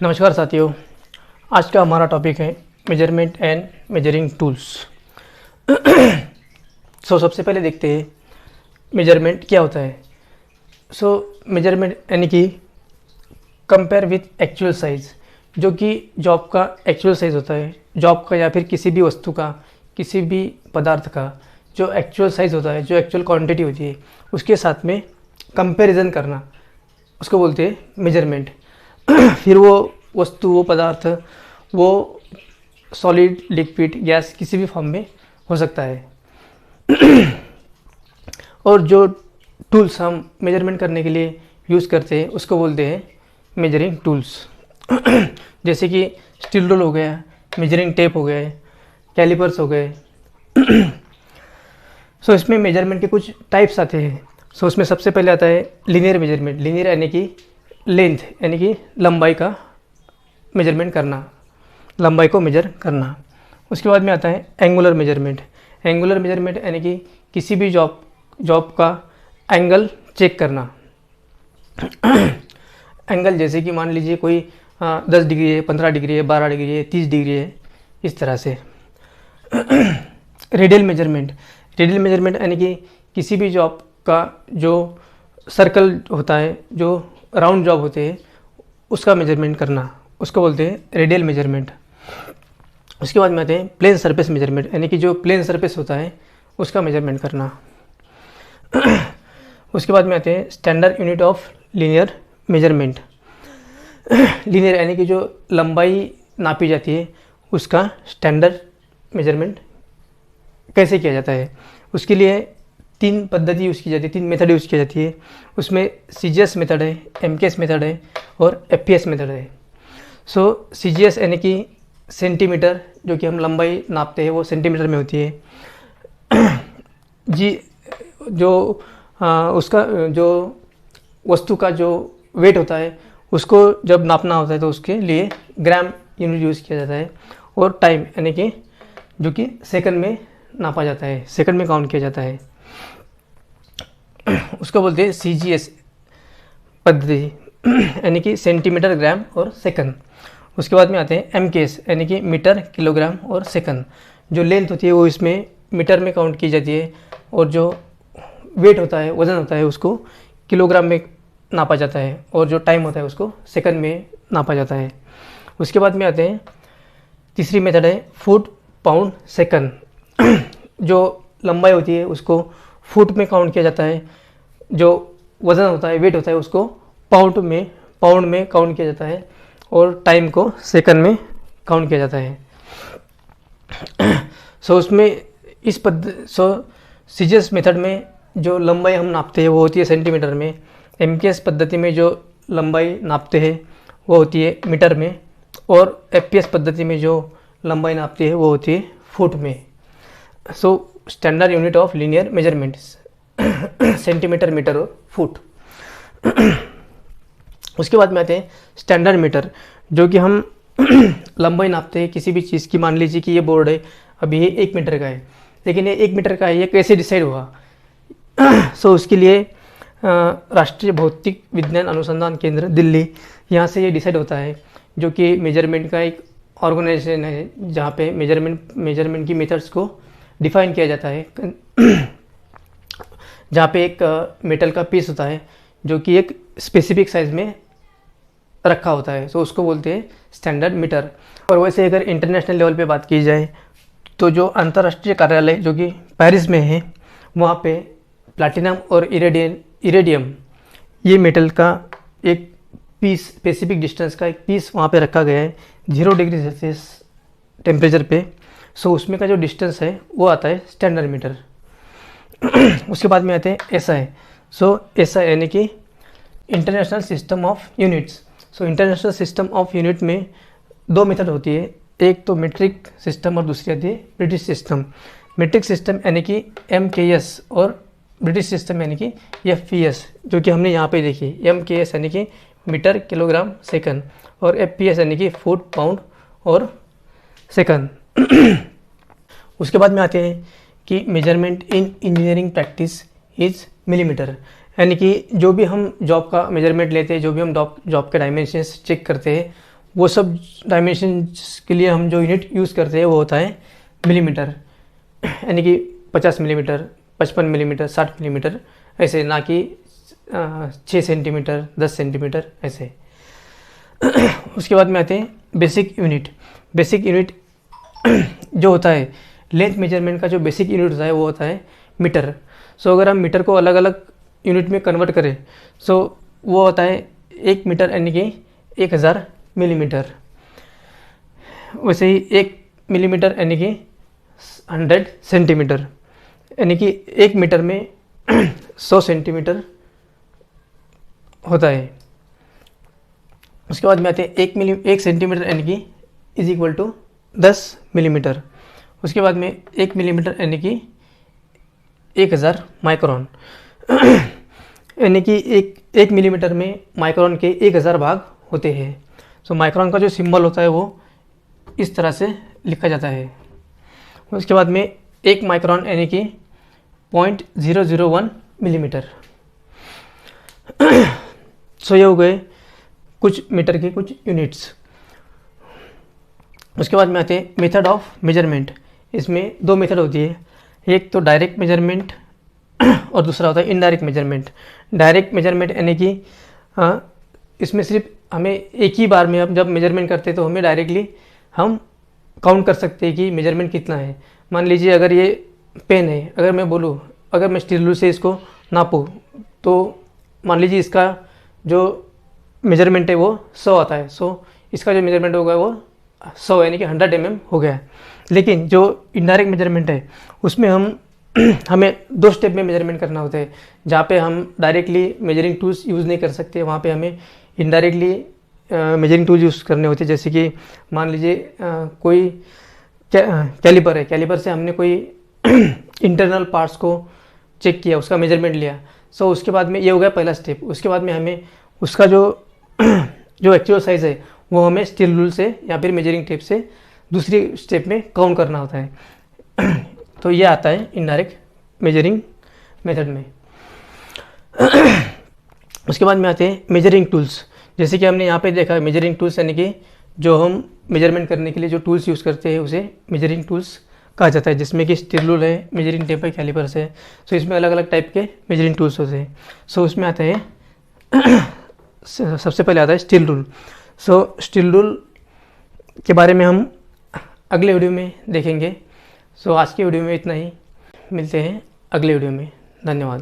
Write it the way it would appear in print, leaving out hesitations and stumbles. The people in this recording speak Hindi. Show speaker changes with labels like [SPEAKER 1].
[SPEAKER 1] नमस्कार साथियों, आज का हमारा टॉपिक है मेजरमेंट एंड मेजरिंग टूल्स। सबसे पहले देखते हैं मेजरमेंट क्या होता है। मेजरमेंट यानी कि कंपेयर विथ एक्चुअल साइज़, जो कि जॉब का एक्चुअल साइज़ होता है, जॉब का या फिर किसी भी वस्तु का, किसी भी पदार्थ का जो एक्चुअल साइज़ होता है, जो एक्चुअल क्वांटिटी होती है, उसके साथ में कंपैरिजन करना, उसको बोलते हैं मेजरमेंट। फिर वो वस्तु, वो पदार्थ, वो सॉलिड, लिक्विड, गैस किसी भी फॉर्म में हो सकता है। और जो टूल्स हम मेजरमेंट करने के लिए यूज़ करते हैं उसको बोलते हैं मेजरिंग टूल्स। जैसे कि स्टील रूल हो गया, मेजरिंग टेप हो गए, कैलिपर्स हो गए। इसमें मेजरमेंट के कुछ टाइप्स आते हैं। उसमें सबसे पहले आता है लीनियर मेजरमेंट। लीनियर यानी कि लेंथ, यानी कि लंबाई का मेजरमेंट करना, लंबाई को मेजर करना। उसके बाद में आता है एंगुलर मेजरमेंट। एंगुलर मेजरमेंट यानी कि किसी भी जॉब का एंगल चेक करना। एंगल जैसे कि मान लीजिए कोई 10 डिग्री है, 15 डिग्री है, 12 डिग्री है, 30 डिग्री है, इस तरह से। Radial measurement. रेडियल मेजरमेंट यानी कि किसी भी जॉब का जो सर्कल होता है, जो राउंड जॉब होते हैं, उसका मेजरमेंट करना, उसको बोलते हैं रेडियल मेजरमेंट। उसके बाद में आते हैं प्लेन सरफेस मेजरमेंट, यानी कि जो प्लेन सरफेस होता है उसका मेजरमेंट करना। उसके बाद में आते हैं standard unit of linear measurement. Linear यानी कि जो लंबाई नापी जाती है उसका स्टैंडर्ड मेजरमेंट कैसे किया जाता है। उसके लिए 3 पद्धति यूज़ की जाती है, 3 मेथड यूज़ की जाती है। उसमें सीजीएस मेथड है, एमकेएस मेथड है और एफपीएस मेथड है। सीजीएस यानी कि सेंटीमीटर, जो कि हम लंबाई नापते हैं वो सेंटीमीटर में होती है। जी, जो उसका जो वस्तु का जो वेट होता है उसको जब नापना होता है तो उसके लिए ग्राम यूनिट यूज़ किया जाता है। और टाइम यानी कि जो कि सेकंड में नापा जाता है, सेकंड में काउंट किया जाता है, उसको बोलते हैं सीजीएस पद्धति, यानी कि सेंटीमीटर, ग्राम और सेकंड। उसके बाद में आते हैं एमकेएस यानी कि मीटर, किलोग्राम और सेकंड। जो लेंथ होती है वो इसमें मीटर में काउंट की जाती है और जो वेट होता है, वज़न होता है, उसको किलोग्राम में नापा जाता है और जो टाइम होता है उसको सेकंड में नापा जाता है। उसके बाद में आते हैं तीसरी मेथड है फुट, पाउंड, सेकंड। जो लंबाई होती है उसको फुट में काउंट किया जाता है, जो वज़न होता है, वेट होता है, उसको पाउंड में काउंट किया जाता है और टाइम को सेकंड में काउंट किया जाता है। उसमें सीजीएस मेथड में जो लंबाई हम नापते हैं वो होती है सेंटीमीटर में। एमकेएस पद्धति में जो लंबाई नापते हैं वो होती है मीटर में और एफपीएस पद्धति में जो लंबाई नापती है वो होती है फुट में। Standard unit of linear measurement centimetre, metre और फुट। उसके बाद में आते हैं स्टैंडर्ड मीटर, जो कि हम लंबाई नापते हैं किसी भी चीज़ की। मान लीजिए कि ये बोर्ड है, अभी ये 1 मीटर का है, लेकिन ये 1 मीटर का है, ये कैसे डिसाइड हुआ। उसके लिए राष्ट्रीय भौतिक विज्ञान अनुसंधान केंद्र दिल्ली, यहाँ से ये डिसाइड होता है, जो कि मेजरमेंट का एक ऑर्गेनाइजेशन है जहाँ पे मेजरमेंट की मेथड्स को डिफाइन किया जाता है। जहाँ पे एक मेटल का पीस होता है जो कि एक स्पेसिफिक साइज़ में रखा होता है, उसको बोलते हैं स्टैंडर्ड मीटर। और वैसे अगर इंटरनेशनल लेवल पे बात की जाए तो जो अंतर्राष्ट्रीय कार्यालय जो कि पेरिस में है, वहाँ पे प्लैटिनम और इरेडियम, ये मेटल का एक पीस, स्पेसिफिक डिस्टेंस का एक पीस वहाँ पे रखा गया है 0 डिग्री सेल्सियस टेम्परेचर पे। उसमें का जो डिस्टेंस है वो आता है स्टैंडर्ड मीटर। उसके बाद में आते हैं एसआई। एसआई यानी कि international system of units. International system of unit में 2 मेथड होती है, एक तो मीट्रिक सिस्टम और दूसरी आती है ब्रिटिश सिस्टम। मीट्रिक सिस्टम यानी कि एमकेएस और ब्रिटिश सिस्टम यानी कि एफपीएस, जो कि हमने यहाँ पे देखी। एमकेएस यानी कि मीटर, किलोग्राम, सेकंड और एफपीएस यानी कि फुट, पाउंड और सेकंड। उसके बाद में आते हैं कि measurement in engineering practice is millimetre, यानी कि जो भी हम जॉब का मेजरमेंट लेते हैं, जो भी हम जॉब के डायमेंशंस चेक करते हैं, वो सब डायमेंशन के लिए हम जो यूनिट यूज़ करते हैं वो होता है मिलीमीटर, यानी कि 50 मिलीमीटर, 55 मिलीमीटर, 60 मिलीमीटर, ऐसे, ना कि 6 सेंटीमीटर, 10 सेंटीमीटर ऐसे। उसके बाद में आते हैं बेसिक यूनिट। बेसिक यूनिट जो होता है लेंथ मेजरमेंट का, जो बेसिक यूनिट होता है वो होता है मीटर। सो अगर हम मीटर को अलग अलग यूनिट में कन्वर्ट करें सो वो होता है 1 मीटर, यानी कि 1000 मिलीमीटर। वैसे ही 1 मिलीमीटर यानी कि 100 सेंटीमीटर, यानी कि 1 मीटर में 100 सेंटीमीटर होता है। उसके बाद में आते हैं 1 सेंटीमीटर यानी कि इज इक्वल टू 10 मिलीमीटर। उसके बाद में 1 मिलीमीटर यानी कि 1000 माइक्रोन, यानी कि एक मिलीमीटर में माइक्रोन के 1000 भाग होते हैं। सो माइक्रोन का जो सिंबल होता है वो इस तरह से लिखा जाता है। उसके बाद में 1 माइक्रोन यानी कि 0.001 मिलीमीटर। सो ये हो गए कुछ मीटर के कुछ यूनिट्स। उसके बाद में आते हैं मेथड ऑफ मेजरमेंट। इसमें 2 मेथड होती है, एक तो डायरेक्ट मेजरमेंट और दूसरा होता है इनडायरेक्ट मेजरमेंट। डायरेक्ट मेजरमेंट यानी कि इसमें सिर्फ हमें एक ही बार में हम जब मेजरमेंट करते हैं तो हमें डायरेक्टली हम काउंट कर सकते हैं कि मेजरमेंट कितना है। मान लीजिए अगर ये पेन है, अगर मैं बोलूँ, अगर मैं स्टील रूल से इसको नापूँ तो मान लीजिए इसका जो मेजरमेंट है वो 100 आता है। सो इसका जो मेजरमेंट होगा वो 100 यानी कि 100 mm हो गया। लेकिन जो इनडायरेक्ट मेजरमेंट है उसमें हमें 2 स्टेप में मेजरमेंट करना होता है। जहाँ पे हम डायरेक्टली मेजरिंग टूल्स यूज़ नहीं कर सकते, वहाँ पे हमें इनडायरेक्टली मेजरिंग टूल यूज़ करने होते हैं। जैसे कि मान लीजिए कोई कैलिपर है, कैलिपर से हमने कोई इंटरनल पार्ट्स को चेक किया, उसका मेजरमेंट लिया। सो उसके बाद में ये हो गया पहला स्टेप। उसके बाद में हमें उसका जो एक्चुअल साइज़ है वो हमें स्टील रूल से या फिर मेजरिंग टेप से दूसरी स्टेप में काउंट करना होता है। तो ये आता है इनडायरेक्ट मेजरिंग मेथड में। उसके बाद में आते हैं मेजरिंग टूल्स। जैसे कि हमने यहाँ पे देखा मेजरिंग टूल्स यानी कि जो हम मेजरमेंट करने के लिए जो टूल्स यूज़ करते हैं उसे मेजरिंग टूल्स कहा जाता है, जिसमें कि स्टील रूल है, मेजरिंग टेप है, कैलिपर्स है। सो इसमें अलग अलग टाइप के मेजरिंग टूल्स होते हैं। सो उसमें आता है सबसे पहले आता है स्टील रूल। सो स्टील रूल के बारे में हम अगले वीडियो में देखेंगे। सो आज की वीडियो में इतना ही, मिलते हैं अगले वीडियो में। धन्यवाद।